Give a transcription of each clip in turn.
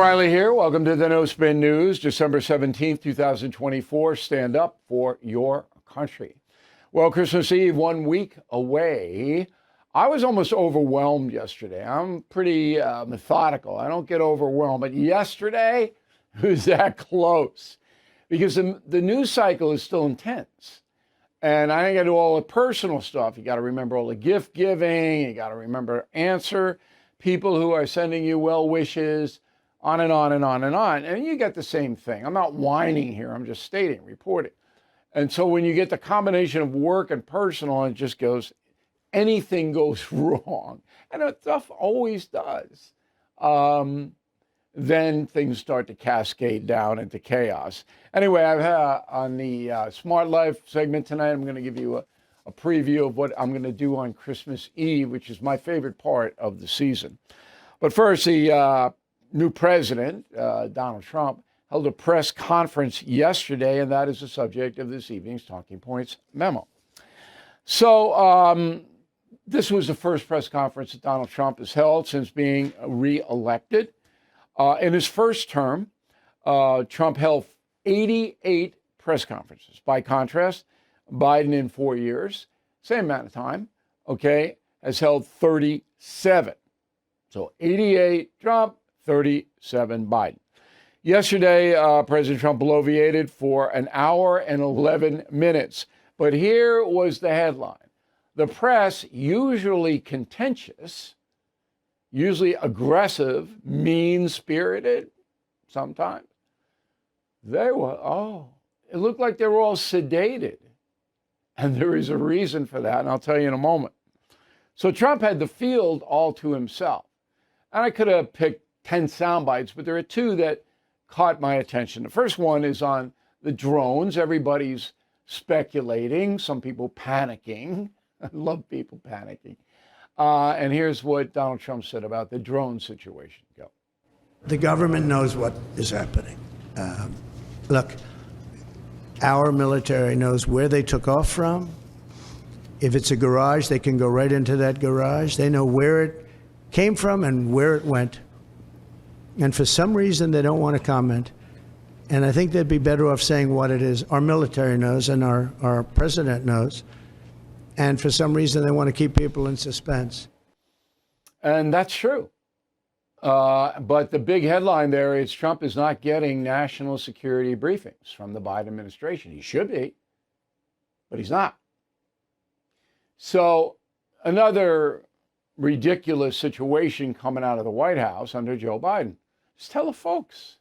Reilly here. Welcome to the No Spin News, December 17th, 2024. Stand up for your country. Well, Christmas Eve, 1 week away. I was almost overwhelmed yesterday. I'm pretty methodical. I don't get overwhelmed. But yesterday, it was that close because the news cycle is still intense. And I got to do all the personal stuff. You got to remember all the gift giving. You got to remember answer people who are sending you well wishes. On and on and on and on. And you get the same thing. I'm not whining here. I'm just stating, reporting. And so when you get the combination of work and personal, it just goes, anything goes wrong. And stuff always does. Then things start to cascade down into chaos. Anyway, I've on the Smart Life segment tonight, I'm going to give you a preview of what I'm going to do on Christmas Eve, which is my favorite part of the season. But first, the new president, Donald Trump, held a press conference yesterday, and that is the subject of this evening's Talking Points memo. So this was the first press conference that Donald Trump has held since being reelected. In his first term, Trump held 88 press conferences. By contrast, Biden in 4 years, same amount of time, has held 37. So 88 Trump, 37 Biden. Yesterday, President Trump bloviated for an hour and 11 minutes. But here was the headline. The press, usually contentious, usually aggressive, mean-spirited, sometimes, it looked like they were all sedated. And there is a reason for that, and I'll tell you in a moment. So Trump had the field all to himself. And I could have picked 10 sound bites, but there are two that caught my attention. The first one is on the drones. Everybody's speculating, some people panicking. I love people panicking. And here's what Donald Trump said about the drone situation. Go. The government knows what is happening. Look, our military knows where they took off from. If it's a garage, they can go right into that garage. They know where it came from and where it went. And for some reason, they don't want to comment. And I think they'd be better off saying what it is. Our military knows and our president knows. And for some reason, they want to keep people in suspense. And that's true. But the big headline there is Trump is not getting national security briefings from the Biden administration. He should be, but he's not. So another ridiculous situation coming out of the White House under Joe Biden. Just tell the folks.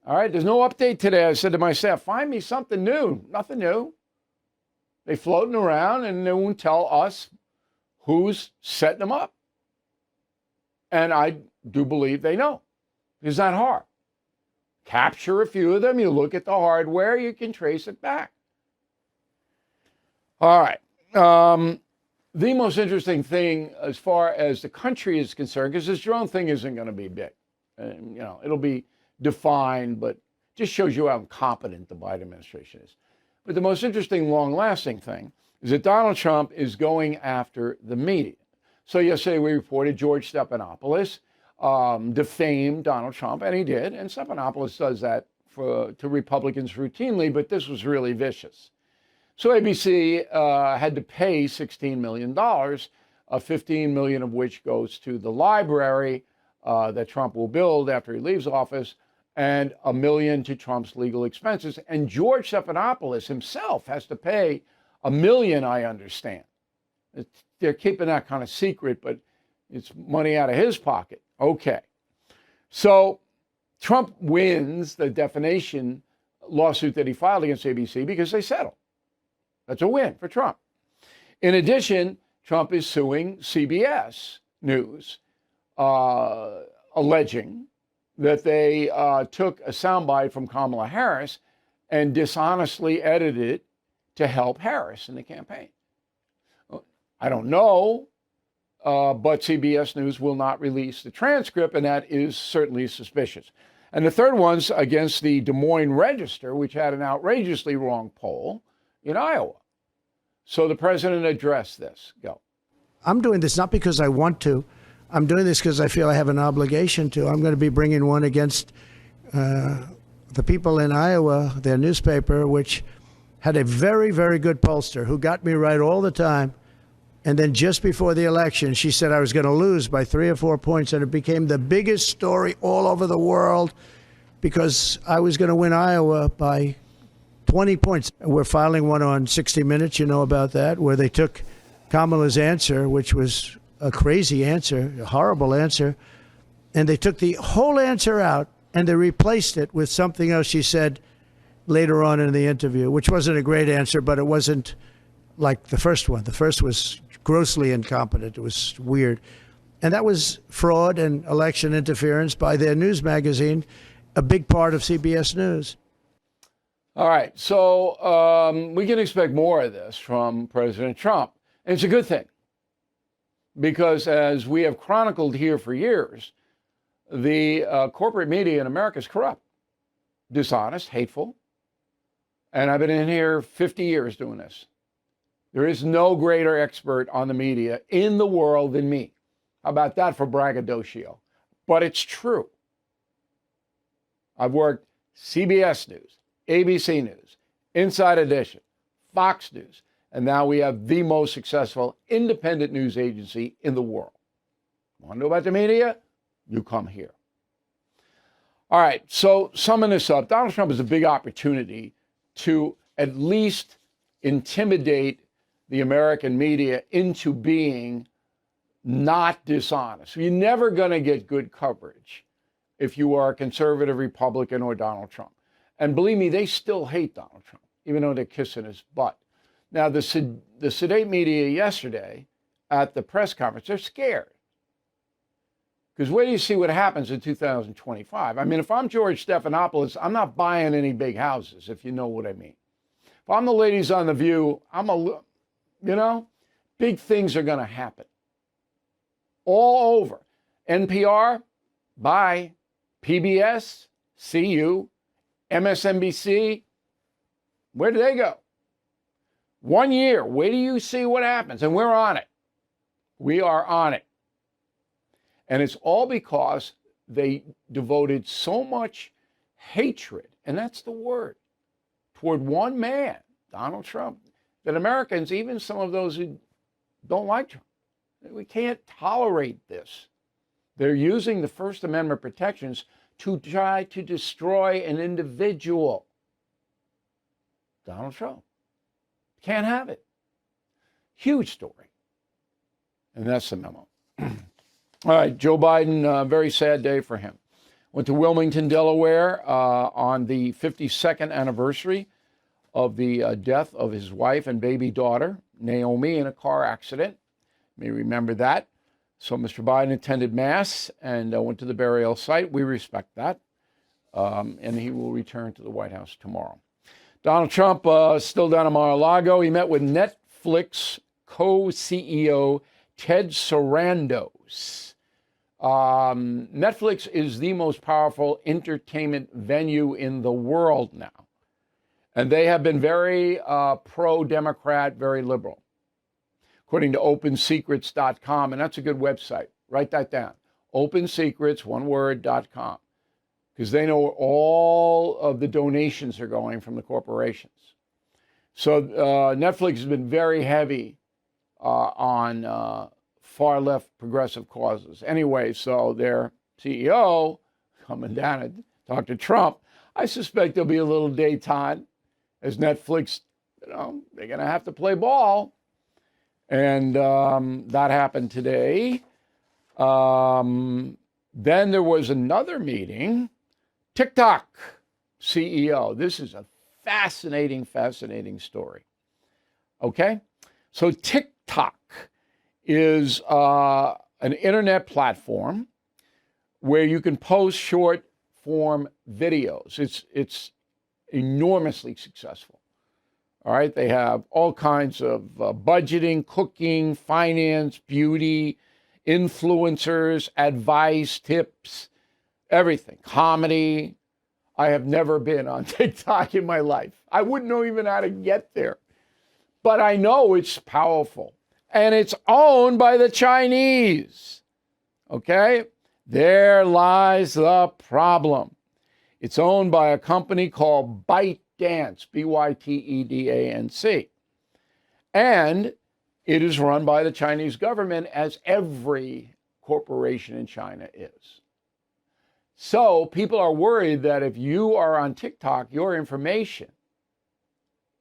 All right, there's no update today. I said to my staff, find me something new. Nothing new. They floating around and they won't tell us who's setting them up. And I do believe they know. It's not hard. Capture a few of them. You look at the hardware. You can trace it back. All right. The most interesting thing as far as the country is concerned, because this drone thing isn't going to be big. It'll be defined, but just shows you how incompetent the Biden administration is. But the most interesting, long-lasting thing is that Donald Trump is going after the media. So yesterday we reported George Stephanopoulos defamed Donald Trump, and he did. And Stephanopoulos does that to Republicans routinely, but this was really vicious. So ABC had to pay $16 million, $15 million of which goes to the library that Trump will build after he leaves office, and $1 million to Trump's legal expenses. And George Stephanopoulos himself has to pay $1 million, I understand. They're keeping that kind of secret, but it's money out of his pocket. Okay. So Trump wins the defamation lawsuit that he filed against ABC because they settled. That's a win for Trump. In addition, Trump is suing CBS News, alleging that they took a soundbite from Kamala Harris and dishonestly edited it to help Harris in the campaign. I don't know, but CBS News will not release the transcript, and that is certainly suspicious. And the third one's against the Des Moines Register, which had an outrageously wrong poll in Iowa. So the president addressed this. Go. I'm doing this not because I want to. I'm doing this because I feel I have an obligation to. I'm going to be bringing one against the people in Iowa, their newspaper, which had a very, very good pollster who got me right all the time. And then just before the election, she said I was going to lose by 3 or 4 points. And it became the biggest story all over the world because I was going to win Iowa by 20 points. We're filing one on 60 Minutes, you know about that, where they took Kamala's answer, which was a crazy answer, a horrible answer, and they took the whole answer out and they replaced it with something else she said later on in the interview, which wasn't a great answer, but it wasn't like the first one. The first was grossly incompetent. It was weird. And that was fraud and election interference by their news magazine, a big part of CBS News. All right, so we can expect more of this from President Trump. And it's a good thing because, as we have chronicled here for years, the corporate media in America is corrupt, dishonest, hateful. And I've been in here 50 years doing this. There is no greater expert on the media in the world than me. How about that for braggadocio? But it's true. I've worked CBS News, ABC News, Inside Edition, Fox News, and now we have the most successful independent news agency in the world. Want to know about the media? You come here. All right, so summing this up, Donald Trump is a big opportunity to at least intimidate the American media into being not dishonest. You're never going to get good coverage if you are a conservative Republican or Donald Trump. And believe me, they still hate Donald Trump, even though they're kissing his butt. Now, the sedate media yesterday at the press conference, they're scared. Because where do you see what happens in 2025? I mean, if I'm George Stephanopoulos, I'm not buying any big houses, if you know what I mean. If I'm the ladies on The View, big things are going to happen. All over. NPR, bye. PBS, see you. MSNBC, where do they go? 1 year, where do you see what happens? And we're on it. We are on it. And it's all because they devoted so much hatred, and that's the word, toward one man, Donald Trump, that Americans, even some of those who don't like Trump, we can't tolerate this. They're using the First Amendment protections to try to destroy an individual. Donald Trump. Can't have it. Huge story. And that's the memo. All right, Joe Biden, very sad day for him. Went to Wilmington, Delaware on the 52nd anniversary of the death of his wife and baby daughter, Naomi, in a car accident. You may remember that. So Mr. Biden attended Mass and went to the burial site. We respect that. And he will return to the White House tomorrow. Donald Trump still down in Mar-a-Lago. He met with Netflix co-CEO Ted Sarandos. Netflix is the most powerful entertainment venue in the world now. And they have been very pro-Democrat, very liberal, according to OpenSecrets.com. And that's a good website. Write that down. OpenSecrets, one word, .com. Because they know where all of the donations are going from the corporations. So Netflix has been very heavy on far-left progressive causes. Anyway, so their CEO coming down and talk to Trump. I suspect there'll be a little détente as Netflix, they're going to have to play ball. And that happened today. Then there was another meeting. TikTok CEO. This is a fascinating story. Okay? So TikTok is an internet platform where you can post short form videos. It's enormously successful. All right? They have all kinds of budgeting, cooking, finance, beauty, influencers, advice, tips, everything, comedy. I have never been on TikTok in my life. I wouldn't know even how to get there. But I know it's powerful. And it's owned by the Chinese. Okay? There lies the problem. It's owned by a company called ByteDance, ByteDanc. And it is run by the Chinese government, as every corporation in China is. So people are worried that if you are on TikTok, your information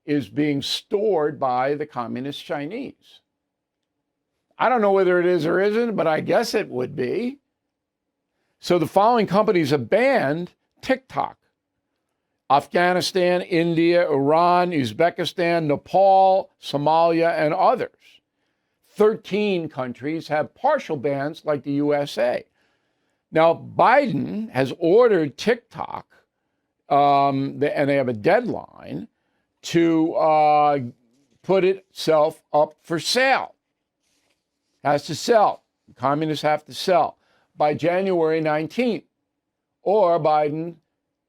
is being stored by the communist Chinese. I don't know whether it is or isn't, but I guess it would be. So the following companies have banned TikTok: Afghanistan, India, Iran, Uzbekistan, Nepal, Somalia, and others. 13 countries have partial bans, like the USA. Now, Biden has ordered TikTok, and they have a deadline to put itself up for sale. Has to sell. Communists have to sell by January 19th. Or Biden,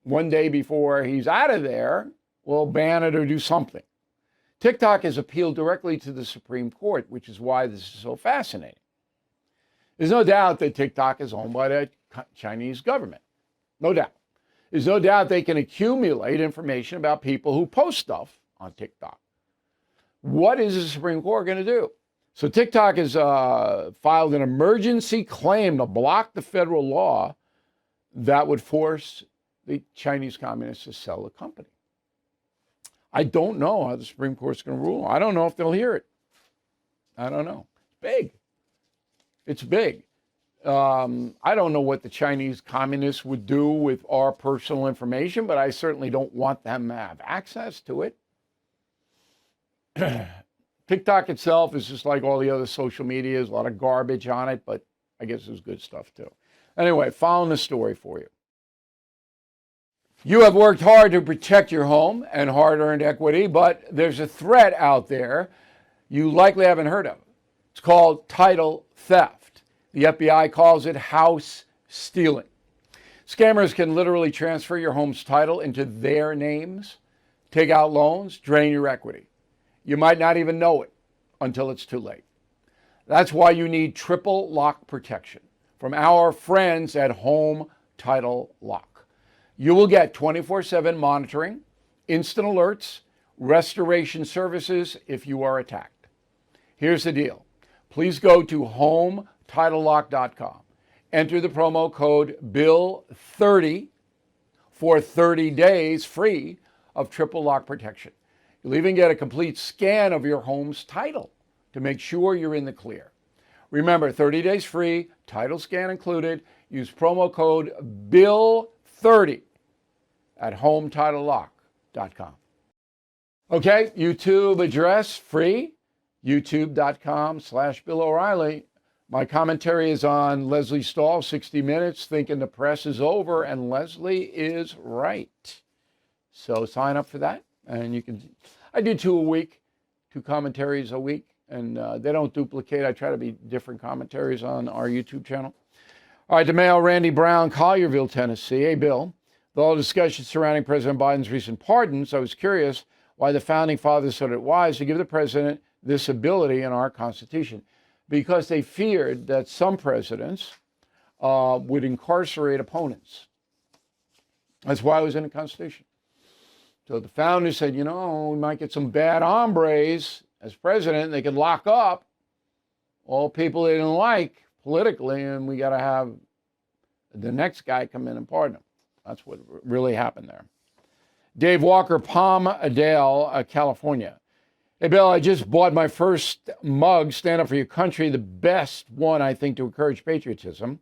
one day before he's out of there, will ban it or do something. TikTok has appealed directly to the Supreme Court, which is why this is so fascinating. There's no doubt that TikTok is owned by the Chinese government. No doubt. There's no doubt they can accumulate information about people who post stuff on TikTok. What is the Supreme Court going to do? So TikTok has filed an emergency claim to block the federal law that would force the Chinese communists to sell the company. I don't know how the Supreme Court's going to rule. I don't know if they'll hear it. I don't know. It's big. It's big. I don't know what the Chinese communists would do with our personal information, but I certainly don't want them to have access to it. TikTok itself is just like all the other social media. There's a lot of garbage on it, but I guess there's good stuff too. Anyway, following the story for you. You have worked hard to protect your home and hard-earned equity, but there's a threat out there you likely haven't heard of. It's called title theft. The FBI calls it house stealing. Scammers can literally transfer your home's title into their names, take out loans, drain your equity. You might not even know it until it's too late. That's why you need triple lock protection from our friends at Home Title Lock. You will get 24/7 monitoring, instant alerts, restoration services if you are attacked. Here's the deal. Please go to HomeTitleLock.com. Enter the promo code BILL30 for 30 days free of triple lock protection. You'll even get a complete scan of your home's title to make sure you're in the clear. Remember, 30 days free, title scan included. Use promo code BILL30 at HomeTitleLock.com. Okay, YouTube address free, youtube.com/Bill O'Reilly. My commentary is on Leslie Stahl, 60 Minutes, thinking the press is over, and Leslie is right. So sign up for that, and you can. I do 2 a week, 2 commentaries a week, and they don't duplicate. I try to be different commentaries on our YouTube channel. All right, DeMayo, Randy Brown, Collierville, Tennessee. Hey, Bill. With all the discussion surrounding President Biden's recent pardons, I was curious why the founding fathers thought it wise to give the president this ability in our Constitution. Because they feared that some presidents would incarcerate opponents. That's why it was in the Constitution. So the founders said, you know, we might get some bad hombres as president. They could lock up all people they didn't like politically, and we got to have the next guy come in and pardon them. That's what really happened there. Dave Walker, Palmdale, California. Hey, Bill, I just bought my first mug, Stand Up for Your Country, the best one, I think, to encourage patriotism.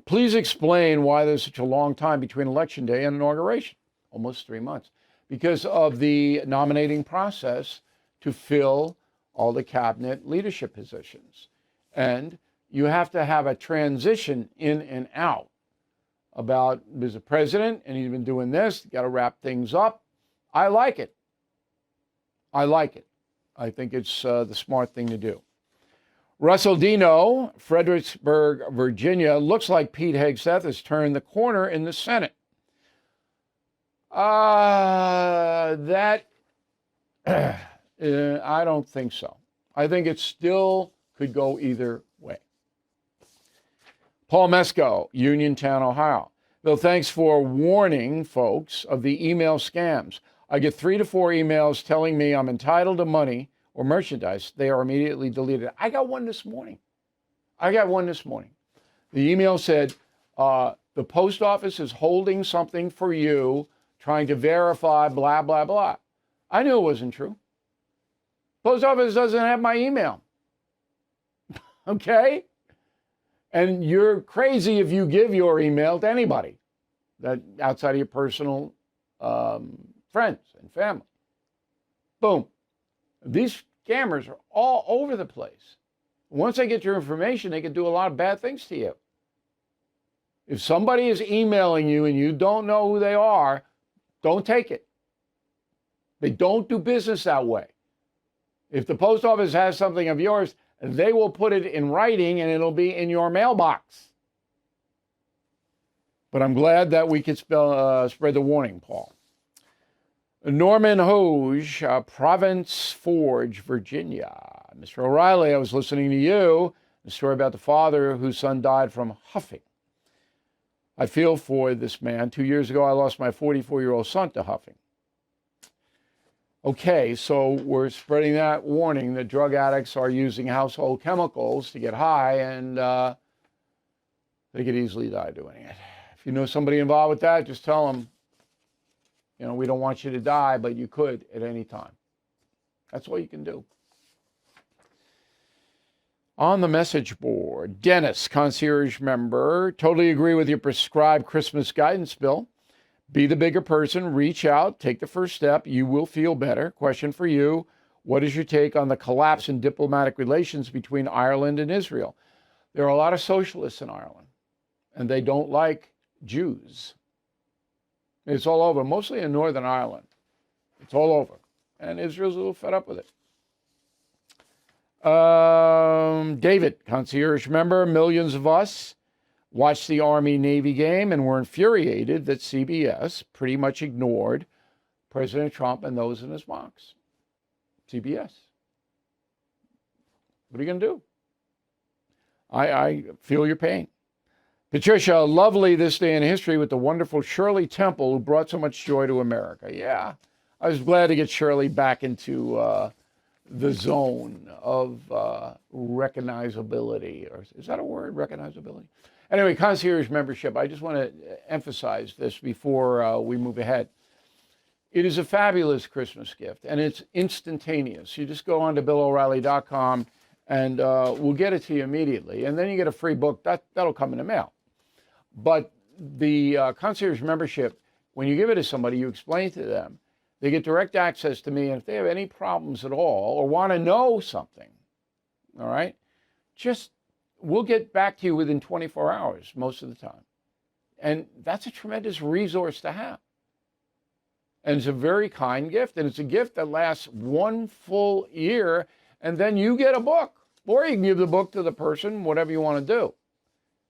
Please explain why there's such a long time between Election Day and inauguration, almost 3 months, because of the nominating process to fill all the cabinet leadership positions. And you have to have a transition in and out about there's a president, and he's been doing this, got to wrap things up. I like it. I like it. I think it's the smart thing to do. Russell Dino, Fredericksburg, Virginia. Looks like Pete Hegseth has turned the corner in the Senate. I don't think so. I think it still could go either way. Paul Mesco, Uniontown, Ohio. Bill, thanks for warning folks of the email scams. I get 3 to 4 emails telling me I'm entitled to money or merchandise. They are immediately deleted. I got one this morning. The email said, the post office is holding something for you, trying to verify, blah, blah, blah. I knew it wasn't true. Post office doesn't have my email. Okay? And you're crazy if you give your email to anybody that outside of your personal friends and family. Boom. These scammers are all over the place. Once they get your information, they can do a lot of bad things to you. If somebody is emailing you and you don't know who they are, don't take it. They don't do business that way. If the post office has something of yours, they will put it in writing and it'll be in your mailbox. But I'm glad that we could spread the warning, Paul. Norman Hoge, Province Forge, Virginia. Mr. O'Reilly, I was listening to you, the story about the father whose son died from huffing. I feel for this man. 2 years ago, I lost my 44-year-old son to huffing. Okay, so we're spreading that warning that drug addicts are using household chemicals to get high, and they could easily die doing it. If you know somebody involved with that, just tell them, we don't want you to die, but you could at any time. That's all you can do. On the message board, Dennis, concierge member, totally agree with your prescribed Christmas guidance, Bill. Be the bigger person, reach out, take the first step. You will feel better. Question for you. What is your take on the collapse in diplomatic relations between Ireland and Israel? There are a lot of socialists in Ireland, and they don't like Jews. It's all over, mostly in Northern Ireland. It's all over. And Israel's a little fed up with it. David, concierge member, millions of us watched the Army-Navy game and were infuriated that CBS pretty much ignored President Trump and those in his box. CBS. What are you going to do? I feel your pain. Patricia, lovely this day in history with the wonderful Shirley Temple who brought so much joy to America. Yeah, I was glad to get Shirley back into the zone of recognizability. Or is that a word, recognizability? Anyway, concierge membership, I just want to emphasize this before we move ahead. It is a fabulous Christmas gift, and it's instantaneous. You just go on to BillO'Reilly.com, and we'll get it to you immediately. And then you get a free book. That'll come in the mail. But the concierge membership, when you give it to somebody, you explain to them, they get direct access to me. And if they have any problems at all or want to know something, all right, we'll get back to you within 24 hours most of the time. And that's a tremendous resource to have. And it's a very kind gift. And it's a gift that lasts 1 full year. And then you get a book. Or you can give the book to the person, whatever you want to do.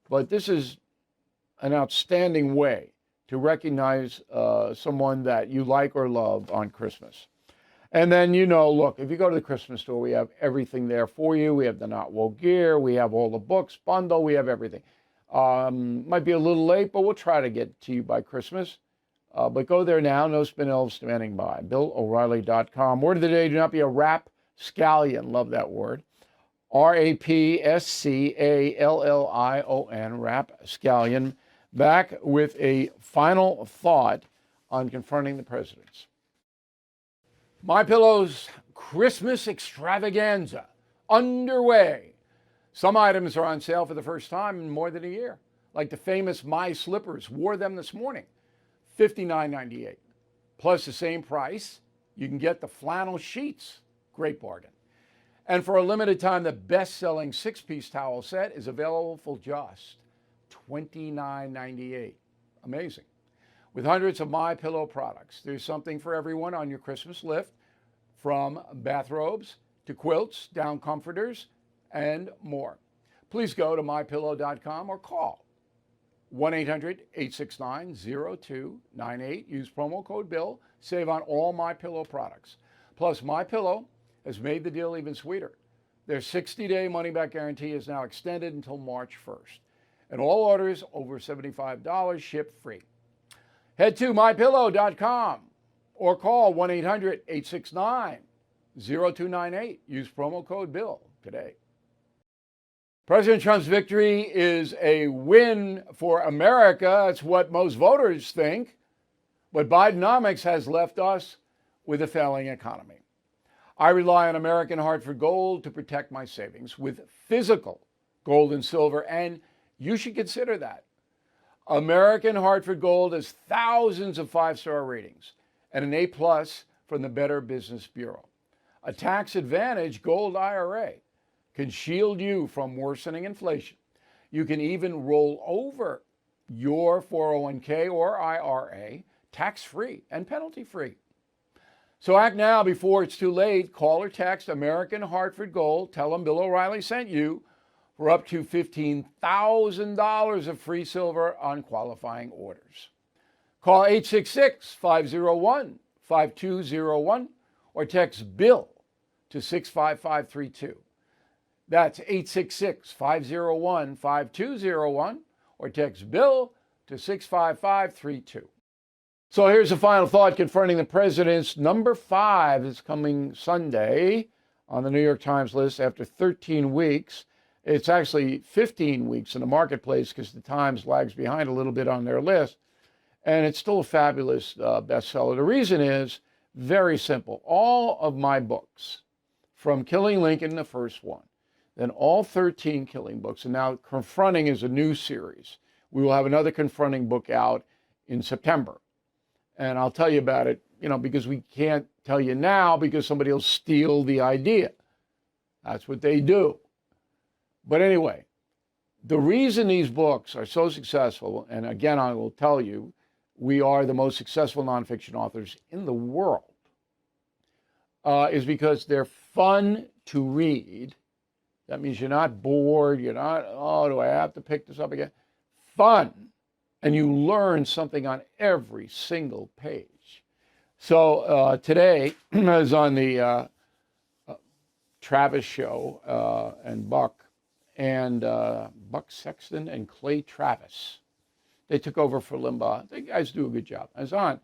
But this is an outstanding way to recognize someone that you like or love on Christmas. And then, look, if you go to the Christmas store, we have everything there for you. We have the Not Woke gear. We have all the books bundle. We have everything. Might be a little late, but we'll try to get to you by Christmas. But go there now. No spin elves standing by. BillO'Reilly.com. Word of the day, do not be a rapscallion. Love that word. RAPSCALLION, rapscallion. Back with a final thought on confronting the presidents. MyPillow's Christmas extravaganza underway. Some items are on sale for the first time in more than a year, like the famous My Slippers. Wore them this morning, $59.98. Plus the same price, you can get the flannel sheets. Great bargain. And for a limited time, the best-selling 6-piece towel set is available for just $29.98. Amazing. With hundreds of MyPillow products, there's something for everyone on your Christmas list, from bathrobes to quilts, down comforters, and more. Please go to MyPillow.com or call 1-800-869-0298. Use promo code BILL. Save on all MyPillow products. Plus, MyPillow has made the deal even sweeter. Their 60-day money-back guarantee is now extended until March 1st. and all orders over $75 ship free. Head to mypillow.com or call 1-800-869-0298. Use promo code BILL today. President Trump's victory is a win for America. That's what most voters think. But Bidenomics has left us with a failing economy. I rely on American Hartford Gold to protect my savings with physical gold and silver, and you should consider that. American Hartford Gold has thousands of five-star ratings and an A+ from the Better Business Bureau. A tax-advantaged gold IRA can shield you from worsening inflation. You can even roll over your 401k or IRA tax-free and penalty-free. So act now before it's too late. Call or text American Hartford Gold. Tell them Bill O'Reilly sent you for up to $15,000 of free silver on qualifying orders. Call 866-501-5201 or text BILL to 65532. That's 866-501-5201 or text BILL to 65532. So here's a final thought confronting the presidents. Number 5 is coming Sunday on the New York Times list after 13 weeks. It's actually 15 weeks in the marketplace because the Times lags behind a little bit on their list. And it's still a fabulous bestseller. The reason is very simple. All of my books, from Killing Lincoln, the first one, then all 13 Killing books, and now Confronting is a new series. We will have another Confronting book out in September. And I'll tell you about it, because we can't tell you now because somebody will steal the idea. That's what they do. But anyway, the reason these books are so successful, and again, I will tell you, we are the most successful nonfiction authors in the world, is because they're fun to read. That means you're not bored. You're not, oh, do I have to pick this up again? Fun. And you learn something on every single page. So today I was on the Travis show and Buck Sexton and Clay Travis. They took over for Limbaugh. The guys do a good job. I was on,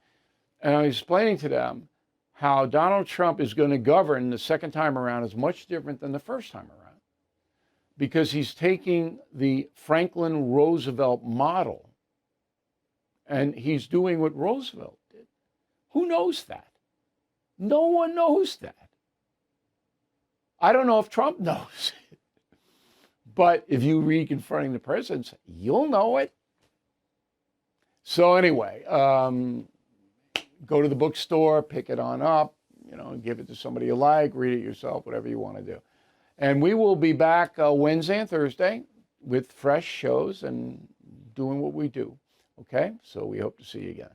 and I was explaining to them how Donald Trump is going to govern the second time around is much different than the first time around, because he's taking the Franklin Roosevelt model and he's doing what Roosevelt did. Who knows that? No one knows that. I don't know if Trump knows it. But if you read Confronting the Presidents, you'll know it. So anyway, go to the bookstore, pick it on up, give it to somebody you like, read it yourself, whatever you want to do. And we will be back Wednesday and Thursday with fresh shows and doing what we do. Okay? So we hope to see you again.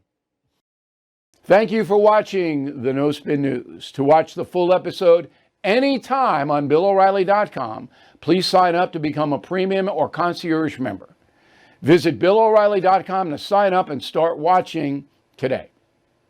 Thank you for watching the No Spin News. To watch the full episode anytime on BillO'Reilly.com, please sign up to become a premium or concierge member. Visit BillO'Reilly.com to sign up and start watching today.